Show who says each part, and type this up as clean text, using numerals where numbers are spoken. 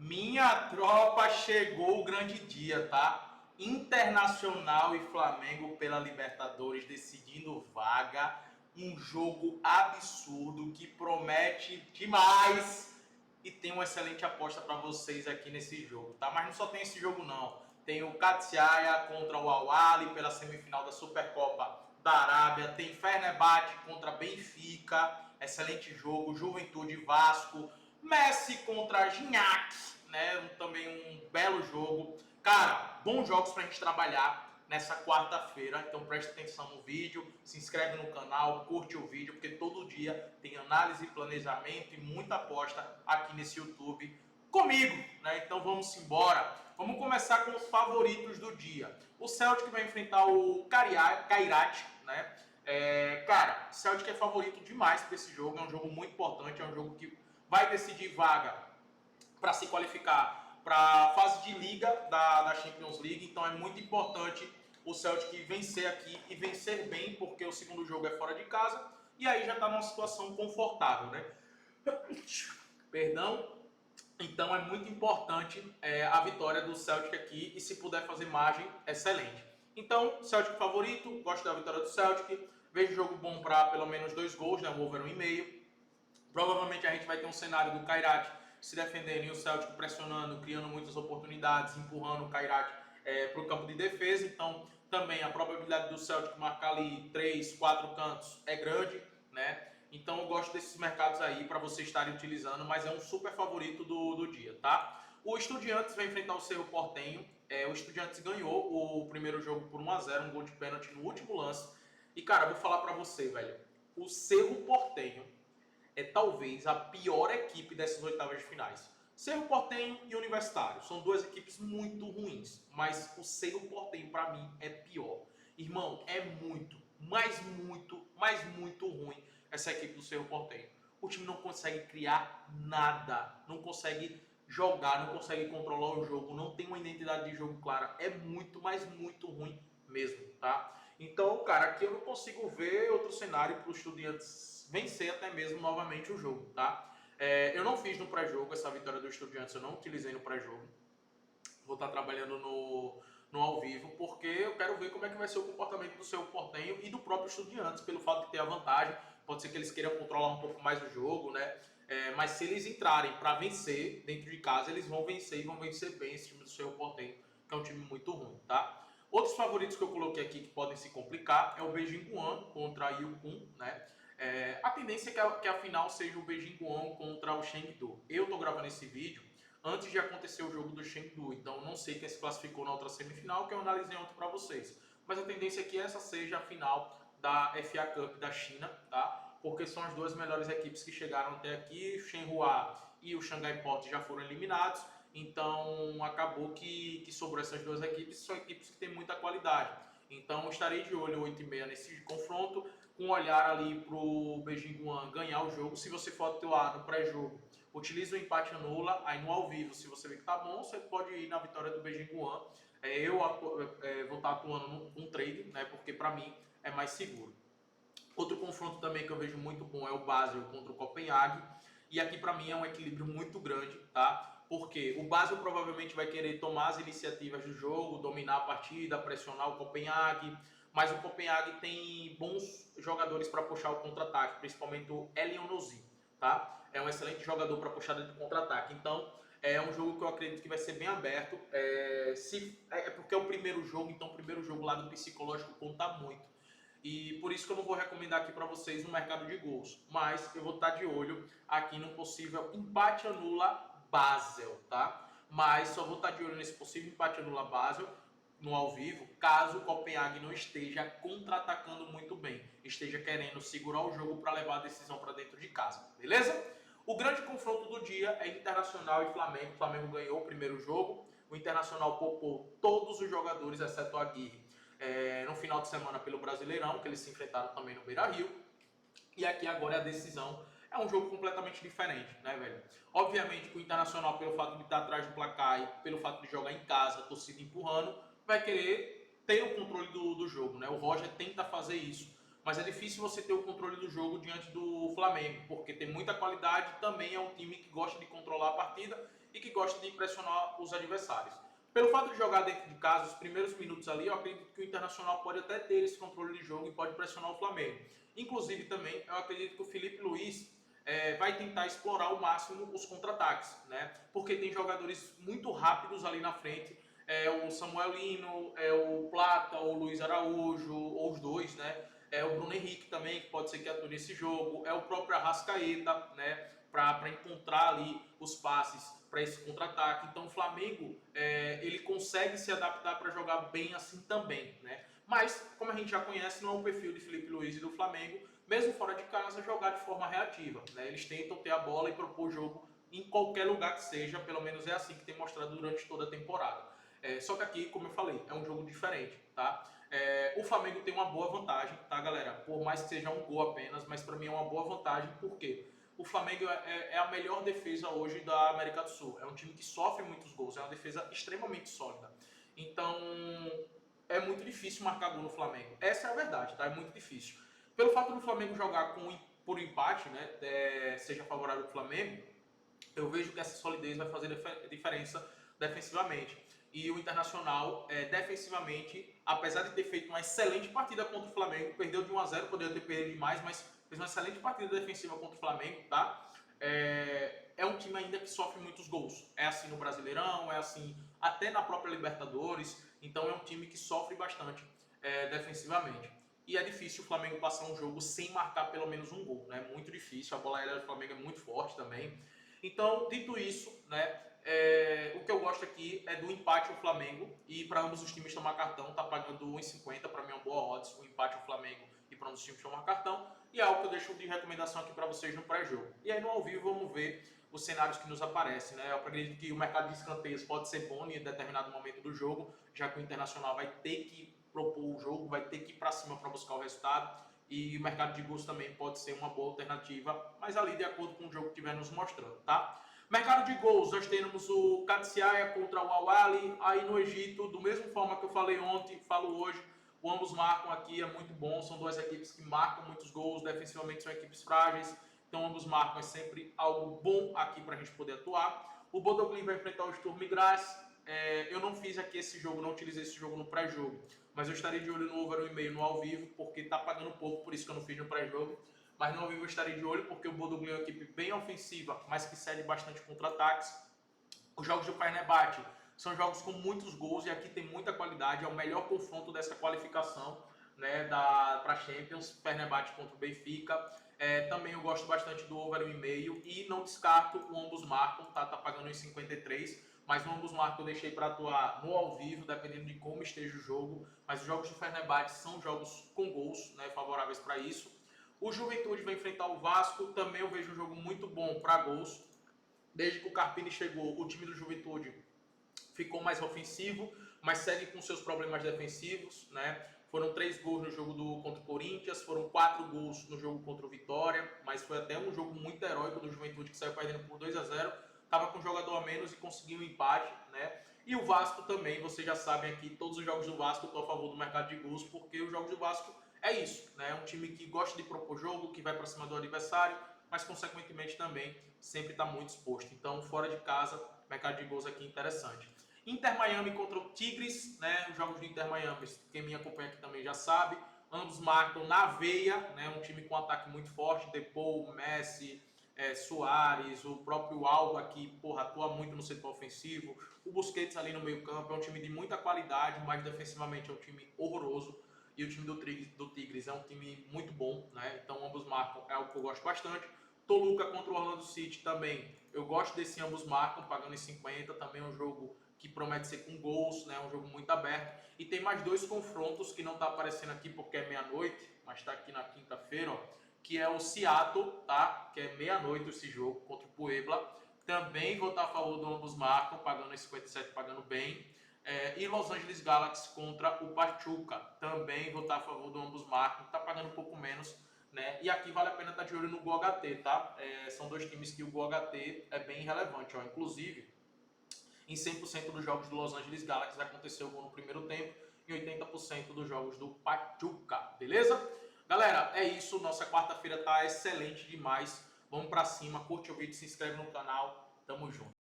Speaker 1: Minha tropa, chegou o grande dia, tá? Internacional e Flamengo pela Libertadores decidindo vaga. Um jogo absurdo que promete demais. E tem uma excelente aposta para vocês aqui nesse jogo, tá? Mas não só tem esse jogo, não. Tem o Katsiaya contra o Al-Ahly pela semifinal da Supercopa da Arábia. Tem Fenerbahçe contra Benfica. Excelente jogo. Juventude Vasco. Messi contra Gignac, né? Também um belo jogo. Cara, bons jogos pra gente trabalhar nessa quarta-feira. Então preste atenção no vídeo, se inscreve no canal, curte o vídeo, porque todo dia tem análise, planejamento e muita aposta aqui nesse YouTube comigo, né? Então vamos embora. Vamos começar com os favoritos do dia. O Celtic vai enfrentar o Kairat, né? Cara, o Celtic é favorito demais para esse jogo. É um jogo muito importante, é um jogo que vai decidir vaga para se qualificar para a fase de liga da Champions League. Então é muito importante o Celtic vencer aqui e vencer bem, porque o segundo jogo é fora de casa e aí já está numa situação confortável, né? Perdão. Então é muito importante a vitória do Celtic aqui e se puder fazer margem, excelente. Então, Celtic favorito, gosto da vitória do Celtic, vejo jogo bom para pelo menos 2 gols, né? Um over 1,5. Provavelmente a gente vai ter um cenário do Kairat se defendendo e o Celtic pressionando, criando muitas oportunidades, empurrando o Kairat para o campo de defesa. Então, também a probabilidade do Celtic marcar ali 3, 4 cantos é grande, né? Então, eu gosto desses mercados aí para vocês estarem utilizando, mas é um super favorito do dia, tá? O Estudiantes vai enfrentar o Cerro Porteño. O Estudiantes ganhou o primeiro jogo por 1-0, um gol de pênalti no último lance. E, cara, vou falar para você, velho. O Cerro Porteño é talvez a pior equipe dessas oitavas de finais. Cerro Porteño e Universitário são duas equipes muito ruins, mas o Cerro Porteño para mim é pior. Irmão, é muito, mas muito ruim essa equipe do Cerro Porteño. O time não consegue criar nada, não consegue jogar, não consegue controlar o jogo, não tem uma identidade de jogo clara. É muito, mas muito ruim mesmo, tá? Então, cara, aqui eu não consigo ver outro cenário para os Estudiantes vencer até mesmo novamente o jogo, tá? Eu não fiz no pré-jogo essa vitória do Estudiantes, eu não utilizei no pré-jogo. Vou estar trabalhando no ao vivo, porque eu quero ver como é que vai ser o comportamento do seu Porteño e do próprio Estudiantes, pelo fato de ter a vantagem. Pode ser que eles queiram controlar um pouco mais o jogo, né? Mas se eles entrarem para vencer dentro de casa, eles vão vencer e vão vencer bem esse time do seu Porteño, que é um time muito ruim, tá? Outros favoritos que eu coloquei aqui que podem se complicar é o Beijing Guan contra a Yukon, né? A tendência é que a final seja o Beijing Guan contra o Chengdu. Eu estou gravando esse vídeo antes de acontecer o jogo do Chengdu, então não sei quem se classificou na outra semifinal, que eu analisei ontem para vocês. Mas a tendência é que essa seja a final da FA Cup da China, tá? Porque são as duas melhores equipes que chegaram até aqui. O Shenhua e o Shanghai Port já foram eliminados, então acabou que sobrou essas duas equipes, são equipes que têm muita qualidade. Então estarei de olho 8h30 nesse confronto, com um olhar ali para o Beijing Guan ganhar o jogo. Se você for atuar no pré-jogo, utiliza o empate anula, aí no ao vivo, se você vê que tá bom, você pode ir na vitória do Beijing Guan. Eu vou estar atuando num trade, né, porque para mim é mais seguro. Outro confronto também que eu vejo muito bom é o Basel contra o Copenhague. E aqui para mim é um equilíbrio muito grande, tá? Porque o Basel provavelmente vai querer tomar as iniciativas do jogo, dominar a partida, pressionar o Copenhague. Mas o Copenhague tem bons jogadores para puxar o contra-ataque, principalmente o Elionossi, tá? É um excelente jogador para puxada de contra-ataque. Então é um jogo que eu acredito que vai ser bem aberto. Porque é o primeiro jogo, então o primeiro jogo lá do psicológico conta muito. E por isso que eu não vou recomendar aqui para vocês no mercado de gols. Mas eu vou estar de olho aqui no possível empate anula Basel, tá? Mas só vou estar de olho nesse possível empate anula Basel no ao vivo, caso o Copenhague não esteja contra-atacando muito bem, esteja querendo segurar o jogo para levar a decisão para dentro de casa, beleza? O grande confronto do dia é Internacional e Flamengo. O Flamengo ganhou o primeiro jogo, o Internacional poupou todos os jogadores, exceto a Aguirre, no final de semana pelo Brasileirão, que eles se enfrentaram também no Beira-Rio. E aqui agora é a decisão. É um jogo completamente diferente, né, velho? Obviamente que o Internacional, pelo fato de estar atrás do placar e pelo fato de jogar em casa, a torcida empurrando, vai querer ter o controle do jogo, né? O Roger tenta fazer isso. Mas é difícil você ter o controle do jogo diante do Flamengo, porque tem muita qualidade, também é um time que gosta de controlar a partida e que gosta de pressionar os adversários. Pelo fato de jogar dentro de casa, os primeiros minutos ali, eu acredito que o Internacional pode até ter esse controle de jogo e pode pressionar o Flamengo. Inclusive também, eu acredito que o Felipe Luiz vai tentar explorar ao máximo os contra-ataques, né? Porque tem jogadores muito rápidos ali na frente, o Samuel Lino, o Plata, o Luiz Araújo, ou os dois, né? O Bruno Henrique também, que pode ser que atue nesse jogo, o próprio Arrascaeta, né? Para encontrar ali os passes para esse contra-ataque. Então o Flamengo ele consegue se adaptar para jogar bem assim também, né? Mas, como a gente já conhece, não é o perfil de Felipe Luiz e do Flamengo, mesmo fora de casa, jogar de forma reativa, né? Eles tentam ter a bola e propor o jogo em qualquer lugar que seja, pelo menos é assim que tem mostrado durante toda a temporada. Só que aqui, como eu falei, é um jogo diferente, tá? O Flamengo tem uma boa vantagem, tá, galera? Por mais que seja um gol apenas, mas para mim é uma boa vantagem, por quê? O Flamengo é a melhor defesa hoje da América do Sul. É um time que sofre muitos gols, é uma defesa extremamente sólida. Então, é muito difícil marcar gol no Flamengo. Essa é a verdade, tá? É muito difícil. Pelo fato do Flamengo jogar por empate, né, seja favorável ao Flamengo, eu vejo que essa solidez vai fazer diferença defensivamente. E o Internacional, defensivamente, apesar de ter feito uma excelente partida contra o Flamengo, perdeu de 1 a 0, poderia ter perdido demais, mas fez uma excelente partida defensiva contra o Flamengo, tá? É um time ainda que sofre muitos gols. É assim no Brasileirão, é assim até na própria Libertadores. Então é um time que sofre bastante defensivamente. E é difícil o Flamengo passar um jogo sem marcar pelo menos um gol, né? Muito difícil. A bola aérea do Flamengo é muito forte também. Então, dito isso, né, o que eu gosto aqui é do empate ao Flamengo, e para ambos os times tomar cartão tá pagando 1,50, para mim é uma boa odds, o empate ao Flamengo e para ambos os times tomar cartão, e é algo que eu deixo de recomendação aqui para vocês no pré-jogo. E aí no ao vivo vamos ver os cenários que nos aparecem, né? Eu acredito que o mercado de escanteios pode ser bom em determinado momento do jogo, já que o Internacional vai ter que propor o jogo, vai ter que ir para cima para buscar o resultado, e o mercado de gols também pode ser uma boa alternativa, mas ali de acordo com o jogo que estiver nos mostrando, tá? Mercado de gols, nós temos o Katsiaya contra o Al-Ahly, aí no Egito, do mesmo forma que eu falei ontem, falo hoje, o ambos marcam aqui, é muito bom, são duas equipes que marcam muitos gols, defensivamente são equipes frágeis, então ambos marcam, é sempre algo bom aqui para a gente poder atuar. O Bodo Glimt vai enfrentar o Sturm Graz, eu não fiz aqui esse jogo, não utilizei esse jogo no pré-jogo, mas eu estarei de olho no over 1,5 no ao vivo, porque tá pagando pouco, por isso que eu não fiz no pré-jogo. Mas no ao vivo eu estarei de olho, porque o Bodo Glimt é uma equipe bem ofensiva, mas que cede bastante contra-ataques. Os jogos do Fenerbahçe são jogos com muitos gols e aqui tem muita qualidade, é o melhor confronto dessa qualificação, né, para Champions, Fenerbahçe contra o Benfica. Também eu gosto bastante do over 1,5 e não descarto o ambos marcam, tá pagando em 53, mas no ambos marcam eu deixei para atuar no ao vivo, dependendo de como esteja o jogo, mas os jogos do Fenerbahçe são jogos com gols, né, favoráveis para isso. O Juventude vai enfrentar o Vasco, também eu vejo um jogo muito bom para gols. Desde que o Carpini chegou, o time do Juventude ficou mais ofensivo, mas segue com seus problemas defensivos, né? Foram 3 gols no jogo contra o Corinthians, foram 4 gols no jogo contra o Vitória, mas foi até um jogo muito heróico do Juventude, que saiu perdendo por 2 a 0, estava com um jogador a menos e conseguiu um empate, né? E o Vasco também, vocês já sabem aqui, todos os jogos do Vasco eu estou a favor do mercado de gols, porque os jogos do Vasco é isso, né? É um time que gosta de propor jogo, que vai para cima do adversário, mas consequentemente também sempre está muito exposto. Então, fora de casa, mercado de gols aqui interessante. Inter Miami contra o Tigres, né? Os jogos do Inter Miami, quem me acompanha aqui também já sabe. Ambos marcam na veia, né? Um time com um ataque muito forte, Depou, Messi, Suárez, o próprio Alba aqui, porra, atua muito no setor ofensivo. O Busquets ali no meio campo, é um time de muita qualidade, mas defensivamente é um time horroroso. E o time do Tigres é um time muito bom, né? Então ambos marcam, é algo que eu gosto bastante. Toluca contra o Orlando City também. Eu gosto desse ambos marcam, pagando em 50. Também é um jogo que promete ser com gols, né? Um jogo muito aberto. E tem mais 2 confrontos que não está aparecendo aqui porque é meia-noite, mas está aqui na quinta-feira, ó, que é o Seattle, tá? Que é meia-noite esse jogo contra o Puebla. Também vou estar a favor do ambos marcam, pagando em 57, pagando bem. E Los Angeles Galaxy contra o Pachuca. Também vou estar a favor do ambos marcam, está pagando um pouco menos, né? E aqui vale a pena estar de olho no GoHT, tá? São 2 times que o GoHT é bem relevante, ó. Inclusive, em 100% dos jogos do Los Angeles Galaxy aconteceu gol no primeiro tempo, e 80% dos jogos do Pachuca, beleza? Galera, é isso, nossa quarta-feira tá excelente demais. Vamos pra cima, curte o vídeo, se inscreve no canal, tamo junto.